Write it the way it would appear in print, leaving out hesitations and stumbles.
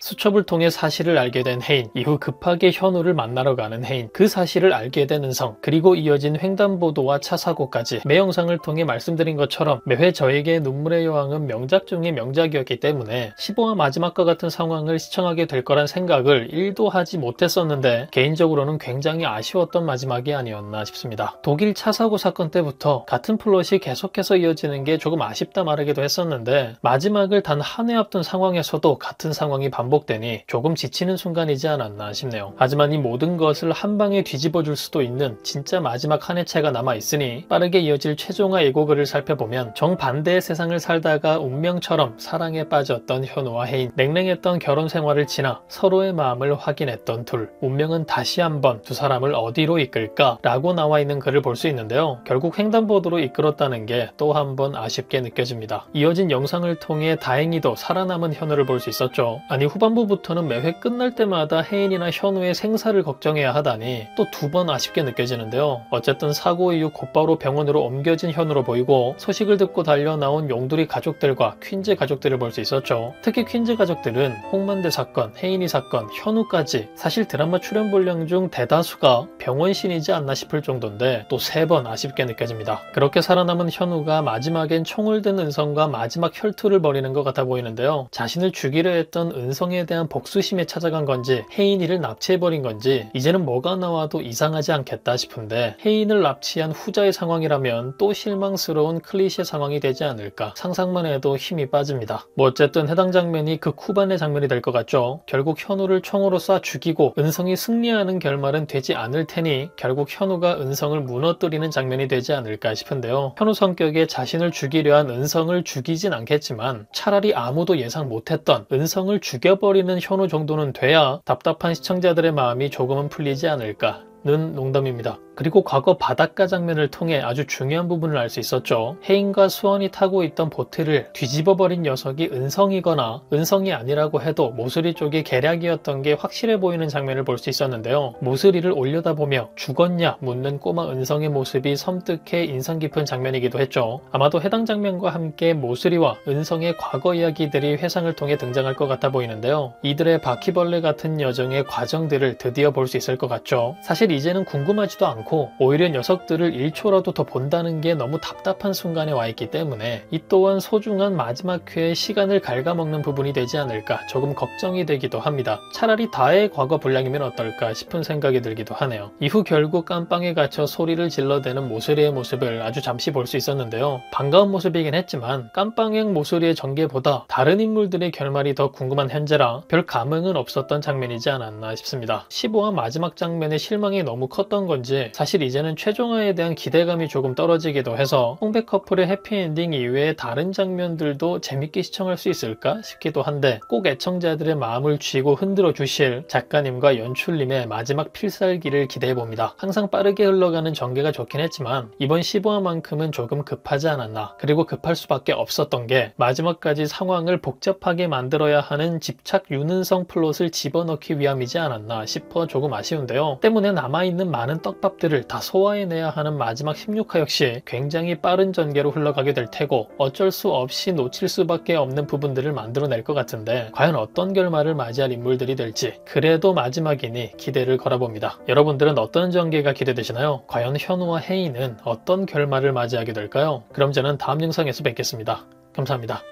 수첩을 통해 사실을 알게 된 혜인, 이후 급하게 현우를 만나러 가는 혜인, 그 사실을 알게 된 은성, 그리고 이어진 횡단보도와 차 사고까지 매 영상을 통해 말씀드린 것처럼 매회 저에게 눈물의 여왕은 명작 중의 명작이었기 때문에 15화 마지막과 같은 상황을 시청하게 될 거란 생각을 1도 하지 못했었는데 개인적으로는 굉장히 아쉬웠던 마지막이 아니었나 싶습니다. 독일 차 사고 사건 때부터 같은 플롯이 계속해서 이어지는 게 조금 아쉽다 말하기도 했었는데 마지막을 단 한 해 앞둔 상황에서도 같은 상황이 반복되니 조금 지치는 순간이지 않았나 싶네요. 하지만 이 모든 것을 한 방에 뒤집어 줄 수도 있는 진짜 마지막 한 해차가 남아있으니 빠르게 이어질 최종화 예고글을 살펴보면 정반대의 세상을 살다가 운명처럼 사랑에 빠졌던 현우와 혜인, 냉랭했던 결혼 생활을 지나 서로의 마음을 확인했던 둘, 운명은 다시 한번 두 사람을 어디로 이끌까? 라고 나와 있는 글을 볼 수 있는데요. 결국 횡단보도로 이끌었다는 게 또 한 번 아쉽게 느껴집니다. 이어진 영상을 통해 다행히도 살아남은 현우를 볼 수 있었죠. 아니 후반부부터는 매회 끝날 때마다 혜인이나 현우의 생사를 걱정해야 하다니 또 두 번 아쉽게 느껴지는데요. 어쨌든 사고 이후 곧바로 병원으로 옮겨진 현우로 보이고 소식을 듣고 달려 나온 용두리 가족들과 퀸즈 가족들을 볼 수 있었죠. 특히 퀸즈 가족들은 홍만대 사건, 혜인이 사건, 현우까지 사실 드라마 출연 분량 중 대다수가 병원신이지 않나 싶을 정도인데 또 세 번 아쉽게 느껴집니다. 그렇게 살아남은 현우가 마지막엔 총을 든 은성과 마지막 혈투를 벌이는 것 같아 보이는데요. 자신을 죽이려 했던 은성에 대한 복수심에 찾아간 건지 혜인이를 납치해버린 건지 이제는 뭐가 나와도 이상하지 않겠다 싶은데 혜인을 납치한 후자의 상황이라면 또 실망스러운 클리셰 상황이 되지 않을까 상상만 해도 힘이 빠집니다. 뭐 어쨌든 해당 장면이 극 후반의 장면이 될 것 같죠. 결국 현우를 총으로 쏴 죽이고 은성이 승리하는 결말은 되지 않을 테니 결국 현우가 은성을 무너뜨리는 장면이 되지 않을까 싶은데요. 현우 성격에 자신을 죽이려 한 은성을 죽이진 않겠지만 차라리 아무도 예상 못했던 은성을 죽여버리는 현우 정도는 돼야 답답한 시청자들의 마음이 조금은 풀리지 않을까는 농담입니다. 그리고 과거 바닷가 장면을 통해 아주 중요한 부분을 알 수 있었죠. 혜인과 수원이 타고 있던 보트를 뒤집어버린 녀석이 은성이거나 은성이 아니라고 해도 모서리 쪽이 계략이었던 게 확실해 보이는 장면을 볼 수 있었는데요. 모서리를 올려다보며 죽었냐 묻는 꼬마 은성의 모습이 섬뜩해 인상 깊은 장면이기도 했죠. 아마도 해당 장면과 함께 모서리와 은성의 과거 이야기들이 회상을 통해 등장할 것 같아 보이는데요. 이들의 바퀴벌레 같은 여정의 과정들을 드디어 볼 수 있을 것 같죠. 사실 이제는 궁금하지도 않고 오히려 녀석들을 1초라도 더 본다는 게 너무 답답한 순간에 와 있기 때문에 이 또한 소중한 마지막 회의 시간을 갉아먹는 부분이 되지 않을까 조금 걱정이 되기도 합니다. 차라리 다의 과거 분량이면 어떨까 싶은 생각이 들기도 하네요. 이후 결국 깜빵에 갇혀 소리를 질러대는 모서리의 모습을 아주 잠시 볼 수 있었는데요. 반가운 모습이긴 했지만 깜빵행 모서리의 전개보다 다른 인물들의 결말이 더 궁금한 현재라 별 감흥은 없었던 장면이지 않았나 싶습니다. 15화 마지막 장면의 실망이 너무 컸던 건지 사실 이제는 최종화에 대한 기대감이 조금 떨어지기도 해서 홍백 커플의 해피엔딩 이외에 다른 장면들도 재밌게 시청할 수 있을까 싶기도 한데 꼭 애청자들의 마음을 쥐고 흔들어 주실 작가님과 연출님의 마지막 필살기를 기대해봅니다. 항상 빠르게 흘러가는 전개가 좋긴 했지만 이번 15화만큼은 조금 급하지 않았나. 그리고 급할 수밖에 없었던 게 마지막까지 상황을 복잡하게 만들어야 하는 집착 윤은성 플롯을 집어넣기 위함이지 않았나 싶어 조금 아쉬운데요. 때문에 남아있는 많은 떡밥들을 다 소화해내야 하는 마지막 16화 역시 굉장히 빠른 전개로 흘러가게 될 테고 어쩔 수 없이 놓칠 수밖에 없는 부분들을 만들어낼 것 같은데 과연 어떤 결말을 맞이할 인물들이 될지 그래도 마지막이니 기대를 걸어봅니다. 여러분들은 어떤 전개가 기대되시나요? 과연 현우와 혜인은 어떤 결말을 맞이하게 될까요? 그럼 저는 다음 영상에서 뵙겠습니다. 감사합니다.